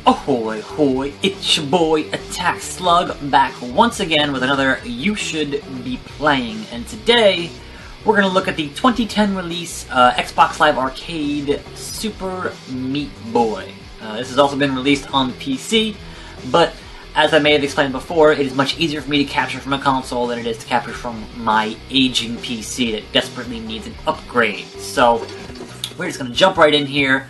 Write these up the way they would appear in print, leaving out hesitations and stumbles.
Ahoy hoy, it's your boy Attack Slug back once again with another You Should Be Playing, and today we're going to look at the 2010 release Xbox Live Arcade Super Meat Boy. This has also been released on PC, but as I may have explained before, it is much easier for me to capture from a console than it is to capture from my aging PC that desperately needs an upgrade. So we're just going to jump right in here.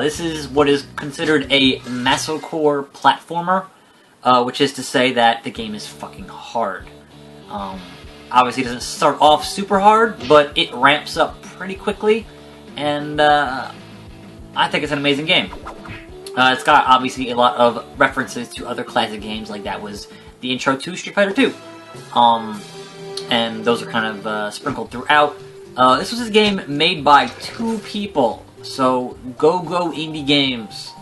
This is what is considered a Mesocore platformer, which is to say that the game is fucking hard. Obviously it doesn't start off super hard, but it ramps up pretty quickly, and I think it's an amazing game. It's got obviously a lot of references to other classic games, like that was the intro to Street Fighter 2. And those are kind of sprinkled throughout. This was a game made by two people. So, go indie games.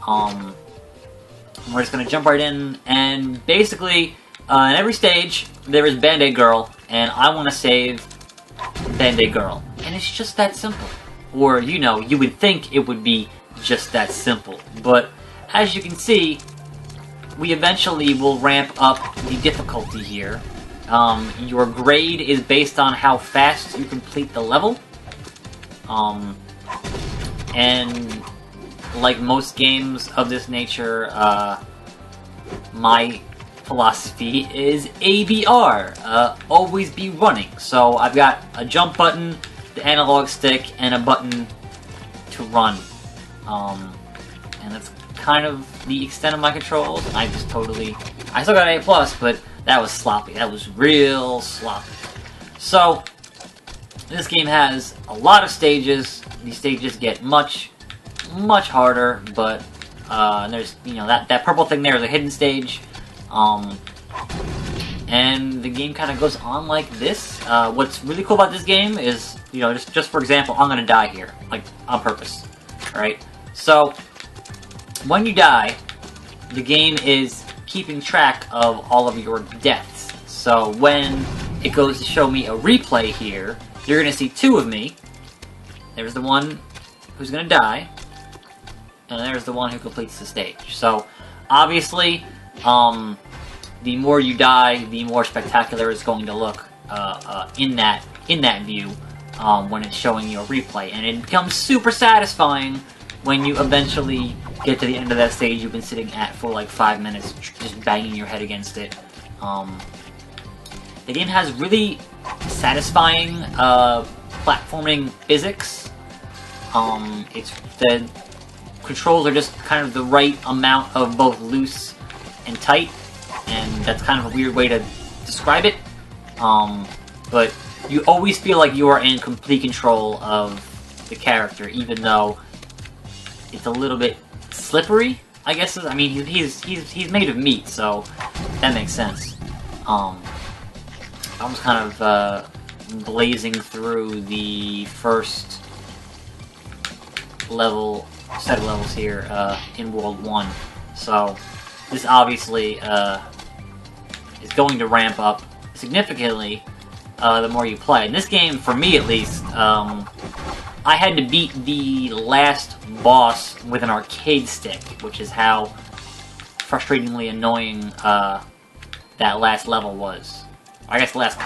We're just gonna jump right in, and basically, in every stage, there is Band-Aid Girl, and I want to save Band-Aid Girl. And it's just that simple. Or, you know, you would think it would be just that simple. But, as you can see, we eventually will ramp up the difficulty here. Your grade is based on how fast you complete the level. And like most games of this nature, my philosophy is ABR, always be running. So I've got a jump button, the analog stick, and a button to run. And that's kind of the extent of my controls. I still got an A+, but that was sloppy. That was real sloppy. So, this game has a lot of stages. These stages get much harder, but there's, you know, that purple thing there is a hidden stage, and the game kind of goes on like this. What's really cool about this game is, you know, just for example, I'm gonna die here, like on purpose, right? So when you die, the game is keeping track of all of your deaths. So when it goes to show me a replay here, you're gonna see two of me. There's the one who's gonna die, and there's the one who completes the stage. So, obviously, the more you die, the more spectacular it's going to look in that view when it's showing you a replay, and it becomes super satisfying when you eventually get to the end of that stage you've been sitting at for like 5 minutes, just banging your head against it. The game has really satisfying platforming physics. The controls are just kind of the right amount of both loose and tight, and that's kind of a weird way to describe it. But you always feel like you are in complete control of the character, even though it's a little bit slippery, I guess. I mean, he's made of meat, so that makes sense. I was kind of blazing through the first set of levels here in World 1. So this obviously is going to ramp up significantly the more you play. In this game, for me at least, I had to beat the last boss with an arcade stick, which is how frustratingly annoying that last level was. I guess the last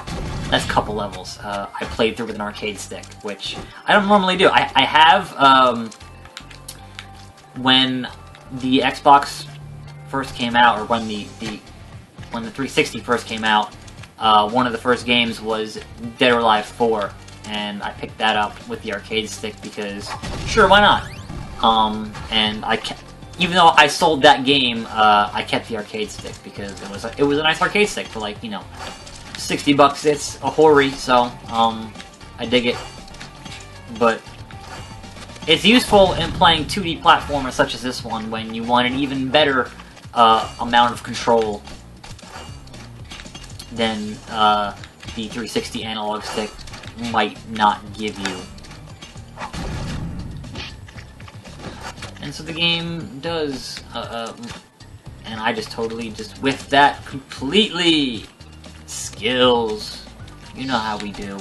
couple levels I played through with an arcade stick, which I don't normally do. I have, when the Xbox first came out, or when the 360 first came out, one of the first games was Dead or Alive 4, and I picked that up with the arcade stick because, sure, why not? And even though I sold that game, I kept the arcade stick because it was a nice arcade stick for, like, you know, $60. It's a hori, so I dig it. But it's useful in playing 2D platformers such as this one when you want an even better amount of control than the 360 analog stick might not give you. And so the game does, and I just totally just whiffed that completely. Skills. You know how we do.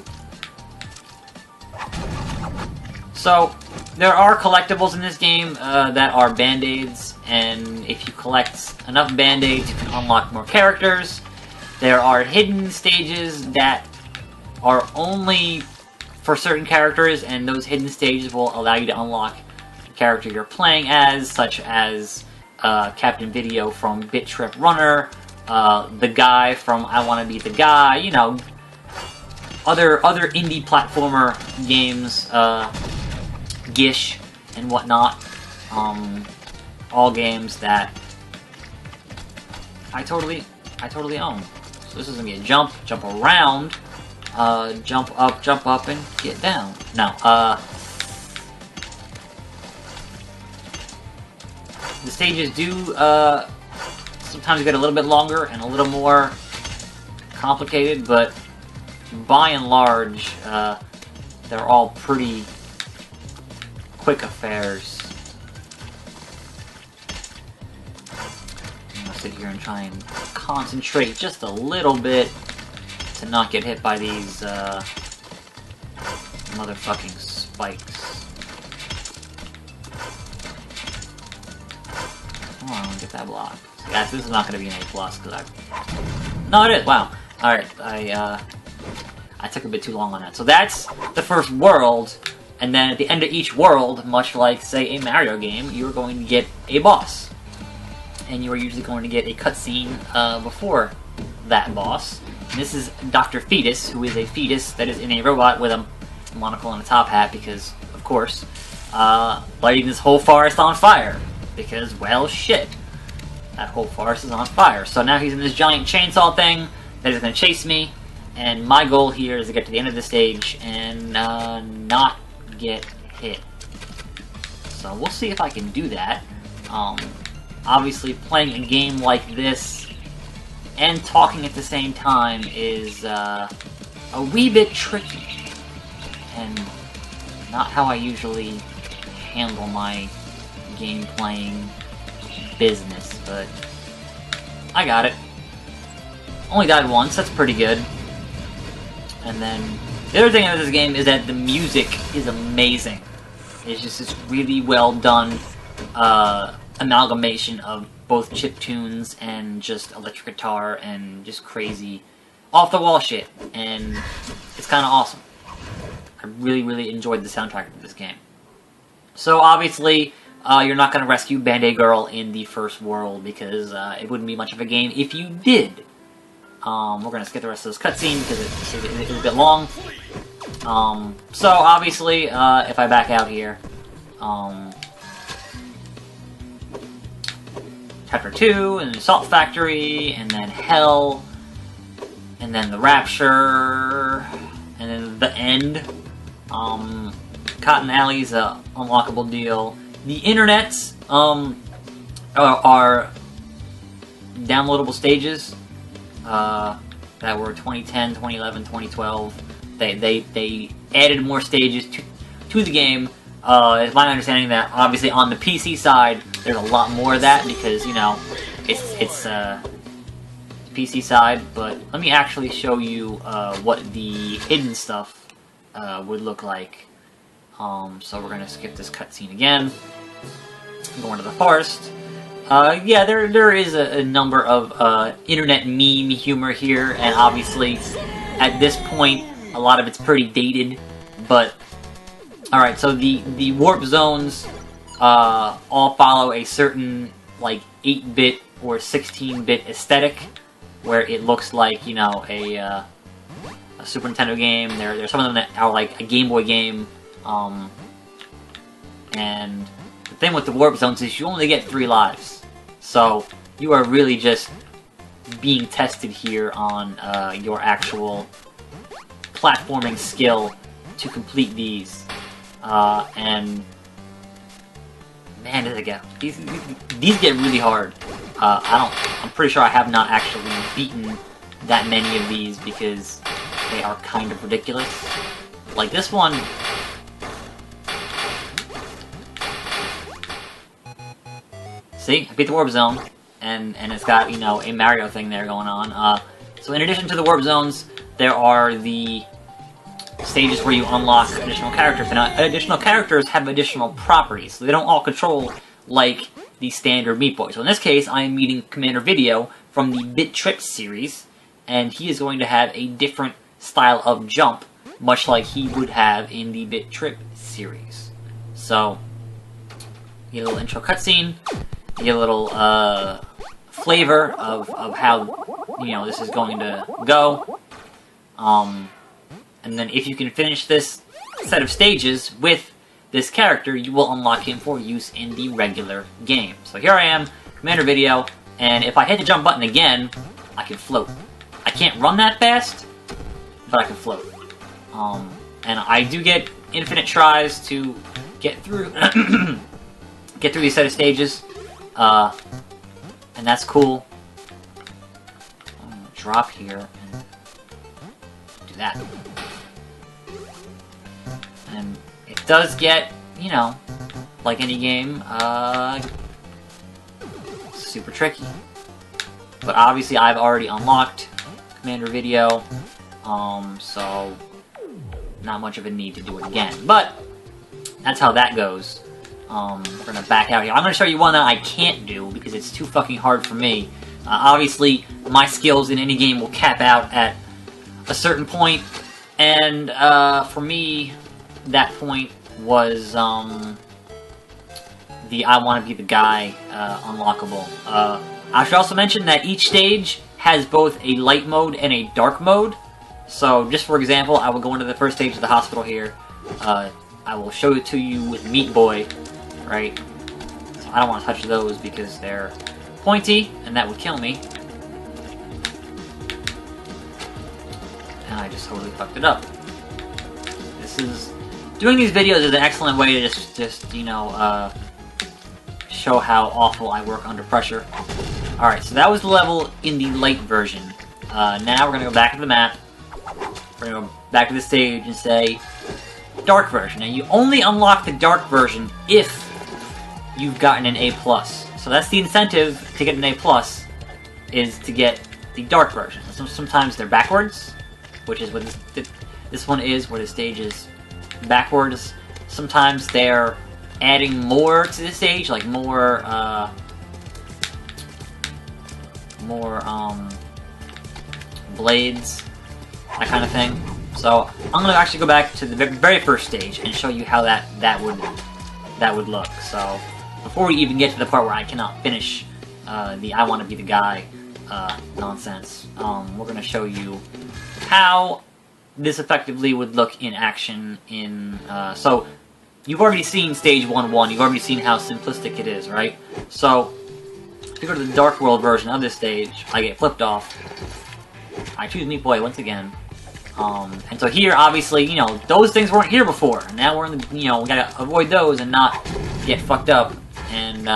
So, There are collectibles in this game that are Band-Aids, and if you collect enough Band-Aids, you can unlock more characters. There are hidden stages that are only for certain characters, and those hidden stages will allow you to unlock the character you're playing as, such as Captain Video from Bit Trip Runner, the guy from I Wanna Be the Guy, you know, other indie platformer games, Gish and whatnot. All games that I totally own. So this is gonna be a jump around, jump up, and get down. No, the stages do sometimes get a little bit longer and a little more complicated, but by and large, they're all pretty quick affairs. I'm gonna sit here and try and concentrate just a little bit to not get hit by these motherfucking spikes. Come on, get that block. Yeah, this is not gonna be an A+, because No, it is, wow. Alright, I took a bit too long on that. So that's the first world, and then at the end of each world, much like, say, a Mario game, you're going to get a boss. And you are usually going to get a cutscene before that boss. And this is Dr. Fetus, who is a fetus that is in a robot with a monocle and a top hat, because, of course, lighting this whole forest on fire. Because, well, shit. That whole forest is on fire. So now he's in this giant chainsaw thing that is going to chase me. And my goal here is to get to the end of the stage and not get hit. So we'll see if I can do that. Obviously, playing a game like this and talking at the same time is a wee bit tricky. And not how I usually handle my game playing business, but I got it. Only died once, that's pretty good. And then, the other thing about this game is that the music is amazing. It's just this really well done amalgamation of both chiptunes and just electric guitar and just crazy off-the-wall shit. And it's kind of awesome. I really enjoyed the soundtrack of this game. So obviously, you're not going to rescue Band-Aid Girl in the first world because it wouldn't be much of a game if you did. We're going to skip the rest of this cutscene because it's a bit long. So, obviously, if I back out here, Chapter 2, and the Salt Factory, and then Hell, and then the Rapture, and then the End. Cotton Alley's a unlockable deal. The internets are downloadable stages that were 2010, 2011, 2012. They added more stages to the game. It's my understanding that obviously on the PC side there's a lot more of that because, you know, it's PC side. But let me actually show you what the hidden stuff would look like. So we're gonna skip this cutscene again. Going to the forest. Yeah, there is a number of internet meme humor here, and obviously, at this point, a lot of it's pretty dated, but... Alright, so the warp zones all follow a certain, like, 8-bit or 16-bit aesthetic, where it looks like, you know, a Super Nintendo game. There's some of them that are like a Game Boy game, and the thing with the warp zones is you only get 3 lives. So, you are really just being tested here on your actual platforming skill to complete these. And man, does it get... These get really hard. I'm pretty sure I have not actually beaten that many of these because they are kind of ridiculous. Like this one... See? I beat the warp zone, and it's got, you know, a Mario thing there going on. So in addition to the warp zones, there are the stages where you unlock additional characters, and additional characters have additional properties, so they don't all control like the standard Meat Boy. So in this case, I am meeting Commander Video from the Bit Trip series, and he is going to have a different style of jump, much like he would have in the Bit Trip series. So, you get a little intro cutscene, you get a little flavor of how, you know, this is going to go. And then if you can finish this set of stages with this character, you will unlock him for use in the regular game. So here I am, Commander Video, and if I hit the jump button again, I can float. I can't run that fast, but I can float. And I do get infinite tries to get through get through these set of stages, and that's cool. I'm gonna drop here and do that. And it does get, you know, like any game, super tricky. But obviously I've already unlocked Commander Video, so not much of a need to do it again. But that's how that goes. We're gonna back out here. I'm gonna show you one that I can't do because it's too fucking hard for me. Obviously, my skills in any game will cap out at a certain point, and for me, that point was the I Want to Be the Guy unlockable. I should also mention that each stage has both a light mode and a dark mode. So, just for example, I will go into the first stage of the hospital here. I will show it to you with Meat Boy, right? So I don't want to touch those because they're pointy, and that would kill me. And I just totally fucked it up. Doing these videos is an excellent way to just you know, show how awful I work under pressure. Alright, so that was the level in the light version. Now we're gonna go back to the map. We're gonna go back to the stage and say dark version. Now you only unlock the dark version if you've gotten an A+. So that's the incentive to get an A+, is to get the dark version. So sometimes they're backwards, which is what this one is, where the stage is backwards. Sometimes they're adding more to the stage, like more blades, that kind of thing. So I'm gonna actually go back to the very first stage and show you how that would look. So before we even get to the part where I cannot finish the I Want to Be the Guy nonsense, we're gonna show you how this effectively would look in action in, so you've already seen stage 1-1, you've already seen how simplistic it is, right? So, if you go to the Dark World version of this stage, I get flipped off, I choose Meat Boy once again, and so here, obviously, you know, those things weren't here before, and now we're in the, you know, we gotta avoid those and not get fucked up, and,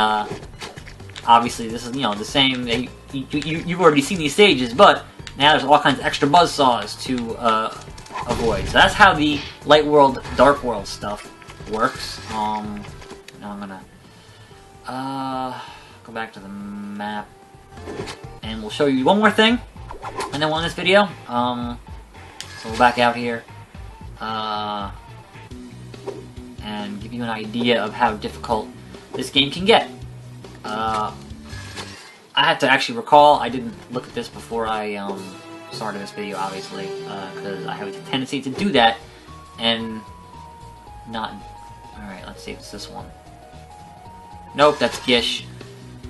obviously this is, you know, the same, you've already seen these stages, but now there's all kinds of extra buzzsaws to avoid. So that's how the Light World, Dark World stuff works. Now I'm gonna go back to the map, and we'll show you one more thing, and then we'll end this video. So we'll back out here, and give you an idea of how difficult this game can get. I had to actually recall, I didn't look at this before I started this video, obviously, because I have a tendency to do that, and not... Alright, let's see if it's this one. Nope, that's Gish.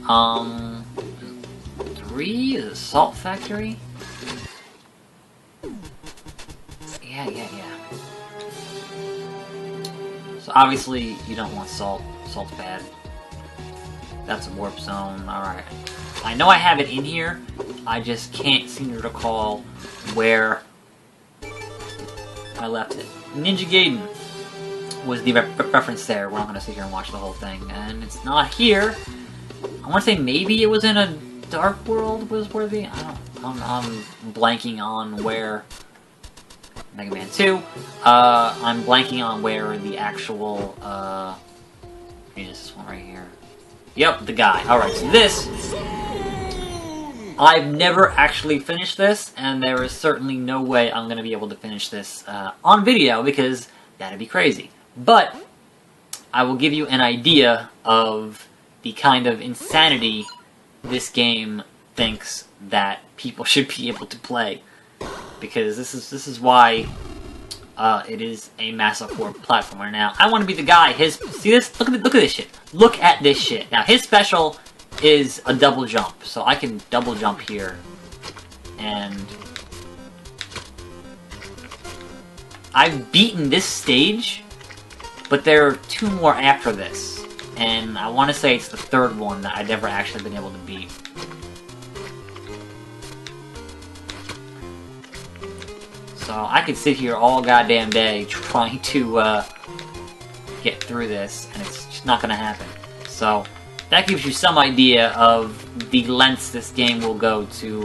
3? Is it Salt Factory? Yeah. So obviously, you don't want salt. Salt's bad. That's a warp zone, alright. I know I have it in here, I just can't seem to recall where I left it. Ninja Gaiden was the reference there. We're not going to sit here and watch the whole thing, and it's not here. I want to say maybe it was in a Dark World was where the... I'm blanking on where... Mega Man 2. I'm blanking on where the actual... Maybe this one right here. Yep, the guy. Alright, so this I've never actually finished this, and there is certainly no way I'm going to be able to finish this on video, because that'd be crazy. But I will give you an idea of the kind of insanity this game thinks that people should be able to play, because this is why it is a Massive 4 platformer. Now, I want to be the guy. See this? Look at this shit. Look at this shit. Now, his special is a double jump, so I can double jump here, and I've beaten this stage, but there are 2 more after this, and I want to say it's the 3rd one that I've never actually been able to beat. So I could sit here all goddamn day trying to get through this, and it's just not going to happen. So that gives you some idea of the lengths this game will go to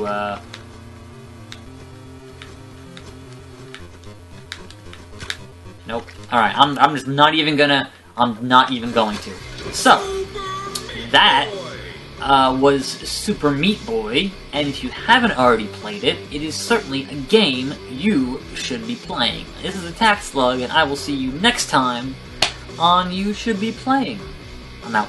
nope. Alright, I'm just not even gonna... I'm not even going to. So, that was Super Meat Boy, and if you haven't already played it, it is certainly a game you should be playing. This is Attack Slug, and I will see you next time on You Should Be Playing. I'm out.